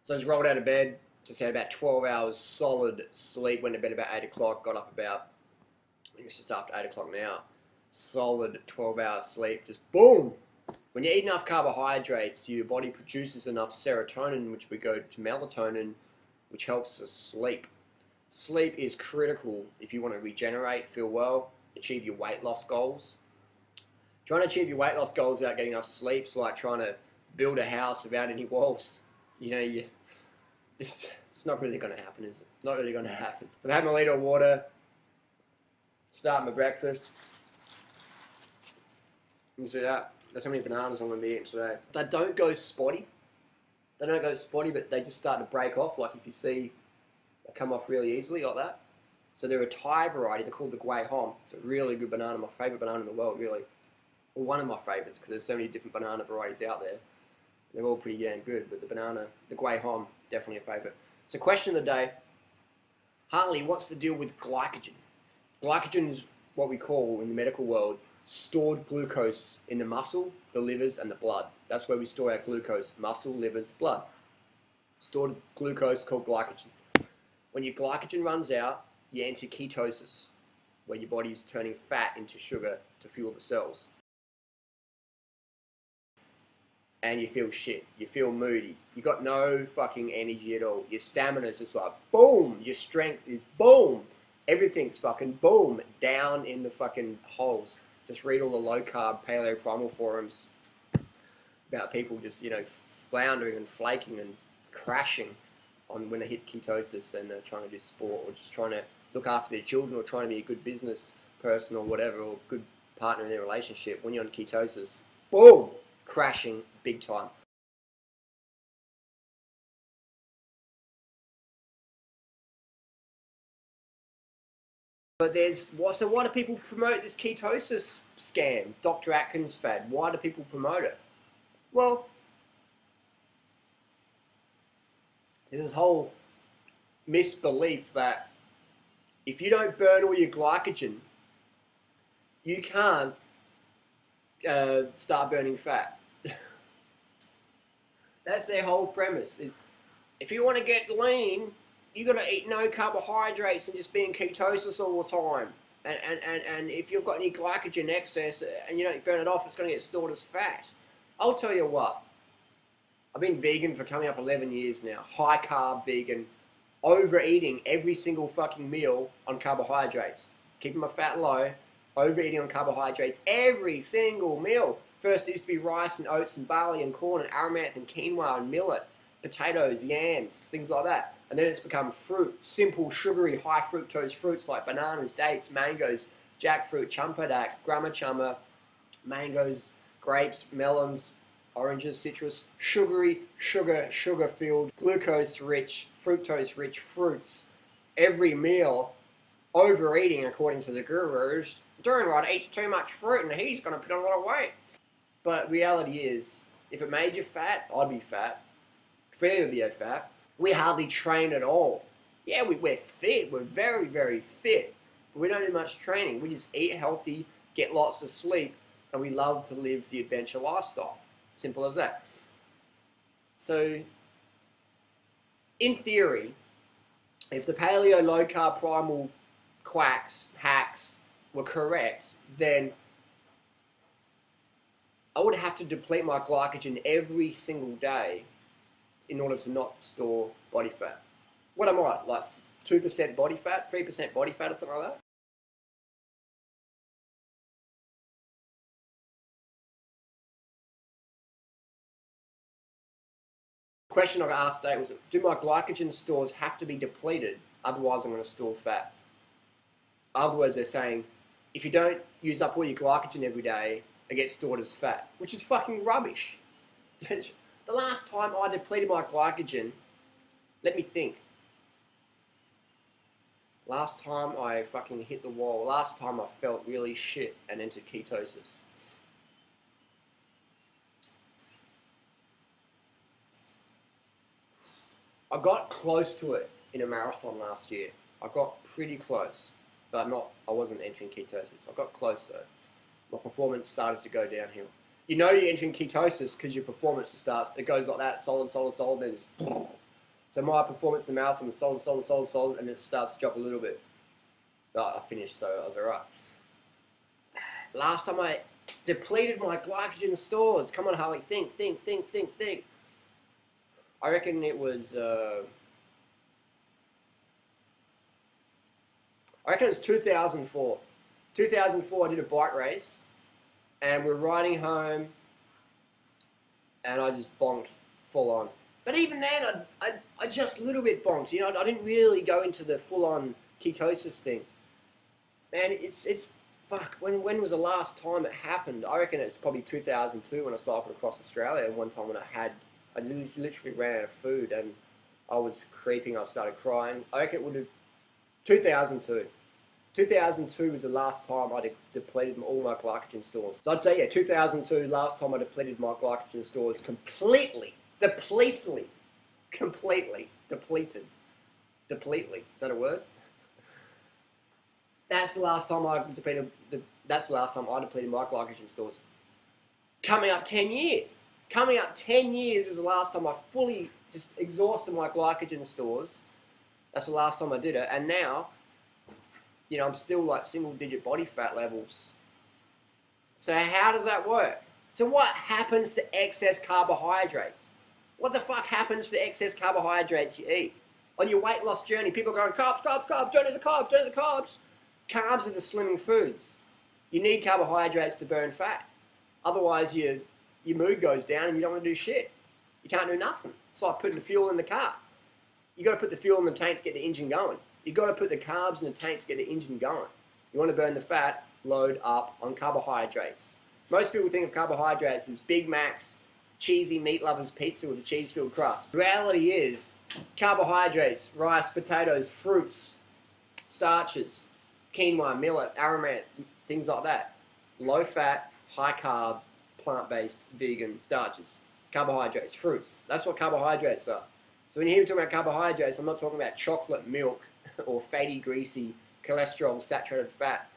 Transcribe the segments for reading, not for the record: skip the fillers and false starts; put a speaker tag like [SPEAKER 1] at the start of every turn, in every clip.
[SPEAKER 1] So I just rolled out of bed, just had about 12 hours solid sleep, went to bed about 8 o'clock, got up about, I think it's just after 8 o'clock now, solid 12 hours sleep, just boom! When you eat enough carbohydrates, your body produces enough serotonin, which we go to melatonin, which helps us sleep. Sleep is critical if you want to regenerate, feel well, achieve your weight loss goals. Trying to achieve your weight loss goals without getting enough sleep is like trying to build a house without any walls. You know, it's not really going to happen, is it? Not really going to happen. So I'm having a litre of water, start my breakfast. You can see that. That's how many bananas I'm going to be eating today. They don't go spotty. They don't go spotty, but they just start to break off. Like if you see, they come off really easily like that. So they're a Thai variety. They're called the Gwei Hom. It's a really good banana. My favourite banana in the world, really. Well, one of my favourites because there's so many different banana varieties out there. They're all pretty damn good, but the Gwei Hom, definitely a favourite. So question of the day, Harley, what's the deal with glycogen? Glycogen is what we call, in the medical world, stored glucose in the muscle, the livers, and the blood. That's where we store our glucose, muscle, livers, blood. Stored glucose called glycogen. When your glycogen runs out, you enter ketosis, where your body is turning fat into sugar to fuel the cells. And you feel shit, you feel moody, you got no fucking energy at all, your stamina is just like boom, your strength is boom, everything's fucking boom, down in the fucking holes. Just read all the low carb paleo primal forums about people just, you know, floundering and flaking and crashing on when they hit ketosis and they're trying to do sport or just trying to look after their children or trying to be a good business person or whatever, or good partner in their relationship. When you're on ketosis, boom, crashing big time. But so why do people promote this ketosis scam, Dr. Atkins fad? Why do people promote it? Well, there's this whole misbelief that if you don't burn all your glycogen, you can't start burning fat. That's their whole premise, is if you want to get lean, you got to eat no carbohydrates and just be in ketosis all the time. And if you've got any glycogen excess and you don't burn it off, it's going to get stored as fat. I'll tell you what, I've been vegan for coming up 11 years now. High carb vegan, overeating every single fucking meal on carbohydrates. Keeping my fat low, overeating on carbohydrates every single meal. First it used to be rice and oats and barley and corn and amaranth and quinoa and millet, potatoes, yams, things like that. And then it's become fruit, simple, sugary, high fructose fruits like bananas, dates, mangoes, jackfruit, champadak, grama chama, mangoes, grapes, melons, oranges, citrus, sugary, sugar-filled, glucose-rich, fructose-rich fruits. Every meal, overeating according to the gurus, Doonrod eats too much fruit and he's going to put on a lot of weight. But reality is, if it made you fat, I'd be fat. Freddie would be fat. We hardly train at all. Yeah, we're fit. We're very, very fit. But we don't do much training. We just eat healthy, get lots of sleep, and we love to live the adventure lifestyle. Simple as that. So, in theory, if the paleo low-carb primal hacks were correct, then I would have to deplete my glycogen every single day in order to not store body fat. What am I, like 2% body fat, 3% body fat or something like that? The question I got asked today was, do my glycogen stores have to be depleted, otherwise I'm going to store fat? In other words, they're saying, if you don't use up all your glycogen every day, it gets stored as fat, which is fucking rubbish. The last time I depleted my glycogen, let me think. Last time I fucking hit the wall, last time I felt really shit and entered ketosis. I got close to it in a marathon last year. I got pretty close, but I wasn't entering ketosis. I got close though. My performance started to go downhill. You know you're entering ketosis because your performance it goes like that, solid, then just So my performance in the marathon was solid, and it starts to drop a little bit. But I finished, so I was alright. Last time I depleted my glycogen stores. Come on, Harley, think. I reckon it was. I reckon it was 2004. 2004, I did a bike race, and we're riding home, and I just bonked full on. But even then, I just a little bit bonked. You know, I didn't really go into the full-on ketosis thing. Man, it's fuck. When was the last time it happened? I reckon it's probably 2002 when I cycled across Australia. And one time when I literally ran out of food and I was creeping. I started crying. I reckon it would have 2002. 2002 was the last time I depleted all my glycogen stores. So I'd say, yeah, 2002, last time I depleted my glycogen stores completely. Depleted. Is that a word? That's the last time I depleted. That's the last time I depleted my glycogen stores. Coming up 10 years. Coming up 10 years is the last time I fully just exhausted my glycogen stores. That's the last time I did it, and now, you know, I'm still like single-digit body fat levels. So how does that work? So what happens to excess carbohydrates? What the fuck happens to excess carbohydrates you eat? On your weight loss journey, people are going, carbs, don't eat the carbs. Carbs are the slimming foods. You need carbohydrates to burn fat. Otherwise, your mood goes down and you don't want to do shit. You can't do nothing. It's like putting the fuel in the car. You got to put the fuel in the tank to get the engine going. You got to put the carbs in the tank to get the engine going. You want to burn the fat, load up on carbohydrates. Most people think of carbohydrates as Big Macs, cheesy meat lovers pizza with a cheese-filled crust. The reality is, carbohydrates, rice, potatoes, fruits, starches, quinoa, millet, amaranth, things like that. Low fat, high carb, plant-based, vegan starches. Carbohydrates, fruits. That's what carbohydrates are. So when you hear me talking about carbohydrates, I'm not talking about chocolate, milk, or fatty, greasy, cholesterol, saturated fat,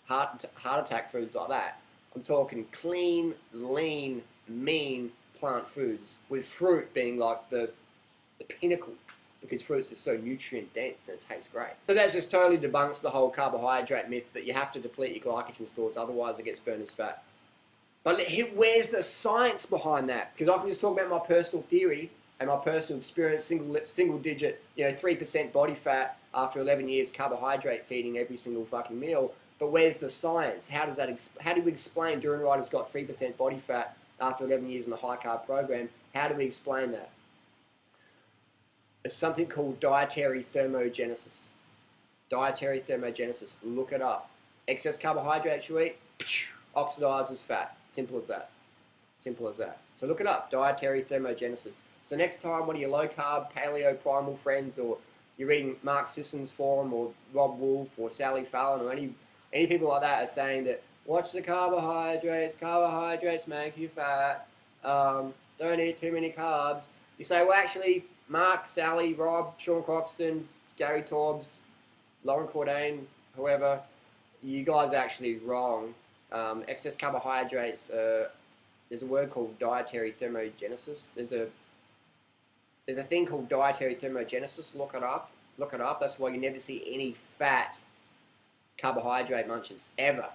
[SPEAKER 1] heart attack foods like that. I'm talking clean, lean, mean plant foods, with fruit being like the pinnacle, because fruits are so nutrient dense and it tastes great. So that just totally debunks the whole carbohydrate myth that you have to deplete your glycogen stores, otherwise it gets burned as fat. But where's the science behind that? Because I can just talk about my personal theory and my personal experience, single digit, 3% body fat after 11 years carbohydrate feeding every single fucking meal. But where's the science? How do we explain Duran Rider's got 3% body fat after 11 years in the high carb program? How do we explain that? There's something called dietary thermogenesis. Dietary thermogenesis. Look it up. Excess carbohydrates you eat, oxidizes fat. Simple as that. Simple as that. So look it up. Dietary thermogenesis. So next time, one of your low-carb, paleo, primal friends, or you're reading Mark Sisson's forum, or Rob Wolf, or Sally Fallon, or any people like that are saying that, watch the carbohydrates make you fat, don't eat too many carbs. You say, well, actually, Mark, Sally, Rob, Sean Croxton, Gary Torbs, Lauren Cordain, whoever, you guys are actually wrong. Excess carbohydrates, there's a word called dietary thermogenesis. There's a thing called dietary thermogenesis. Look it up. Look it up. That's why you never see any fat carbohydrate munchers. Ever.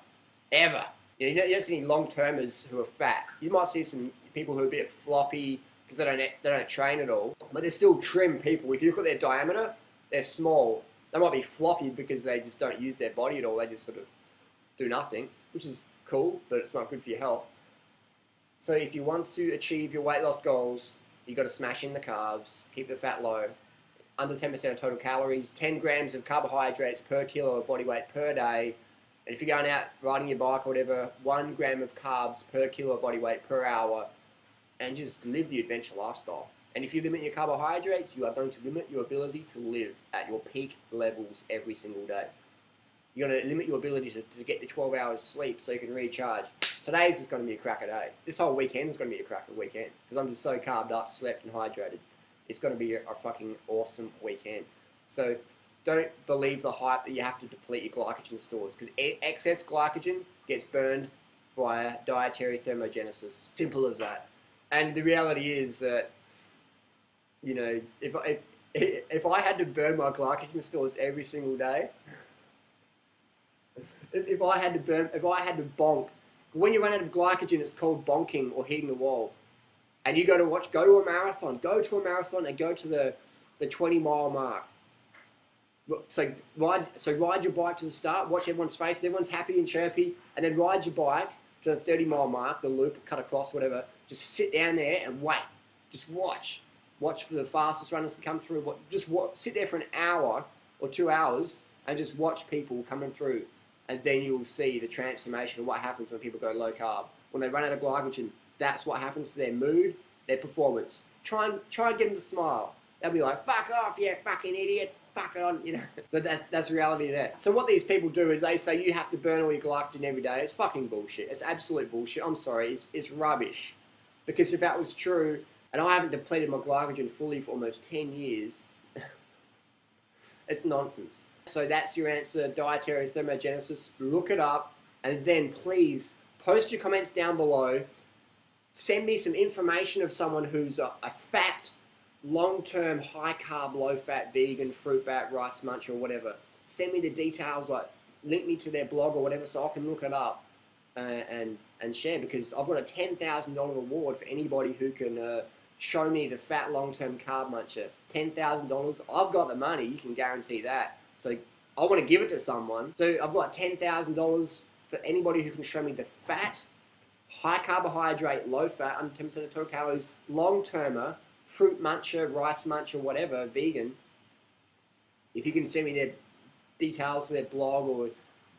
[SPEAKER 1] Ever. You don't see any long-termers who are fat. You might see some people who are a bit floppy because they don't train at all. But they're still trim people. If you look at their diameter, they're small. They might be floppy because they just don't use their body at all. They just sort of do nothing, which is cool, but it's not good for your health. So if you want to achieve your weight loss goals, you've got to smash in the carbs, keep the fat low, under 10% of total calories, 10 grams of carbohydrates per kilo of body weight per day, and if you're going out riding your bike or whatever, 1 gram of carbs per kilo of body weight per hour, and just live the adventure lifestyle. And if you limit your carbohydrates, you are going to limit your ability to live at your peak levels every single day. You're going to limit your ability to get the 12 hours sleep so you can recharge. Today's is going to be a cracker day. This whole weekend is going to be a cracker weekend because I'm just so carved up, slept and hydrated. It's going to be a fucking awesome weekend. So don't believe the hype that you have to deplete your glycogen stores, because excess glycogen gets burned via dietary thermogenesis. Simple as that. And the reality is that, if if I had to burn my glycogen stores every single day, if I had to bonk, when you run out of glycogen, it's called bonking or hitting the wall. And you go to a marathon, and go to the 20-mile mark. So ride your bike to the start, watch everyone's faces, everyone's happy and chirpy, and then ride your bike to the 30-mile mark, the loop, cut across, whatever. Just sit down there and wait. Just watch. Watch for the fastest runners to come through. Sit there for an hour or 2 hours and just watch people coming through. And then you will see the transformation of what happens when people go low carb. When they run out of glycogen, that's what happens to their mood, their performance. Try and get them to smile. They'll be like, fuck off, you fucking idiot. Fuck it on, you know. So that's reality there. So what these people do is they say you have to burn all your glycogen every day. It's fucking bullshit. It's absolute bullshit. I'm sorry. It's rubbish. Because if that was true, and I haven't depleted my glycogen fully for almost 10 years, it's nonsense. So that's your answer, dietary thermogenesis. Look it up, and then please post your comments down below. Send me some information of someone who's a fat, long-term, high-carb, low-fat, vegan, fruit bat, rice muncher, or whatever. Send me the details, like link me to their blog or whatever, so I can look it up and share. Because I've got a $10,000 reward for anybody who can show me the fat, long-term carb muncher. $10,000. I've got the money. You can guarantee that. So I want to give it to someone. So I've got $10,000 for anybody who can show me the fat, high carbohydrate, low fat, under 10% of total calories, long-termer, fruit muncher, rice muncher, whatever, vegan. If you can send me their details, their blog, or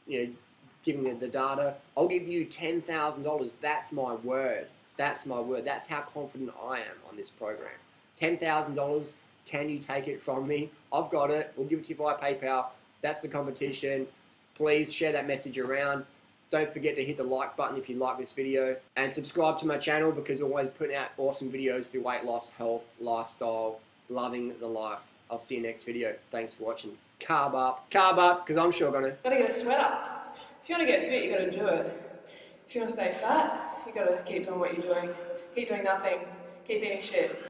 [SPEAKER 1] give me the data, I'll give you $10,000. That's my word. That's my word. That's how confident I am on this program. $10,000. Can you take it from me? I've got it. We'll give it to you via PayPal. That's the competition. Please share that message around. Don't forget to hit the like button if you like this video. And subscribe to my channel because I'm always putting out awesome videos for weight loss, health, lifestyle, loving the life. I'll see you next video. Thanks for watching. Carb up, because I'm sure gonna.
[SPEAKER 2] Gotta get a sweat up. If you want to get fit, you gotta do it. If you want to stay fat, you gotta keep doing what you're doing. Keep doing nothing. Keep eating shit.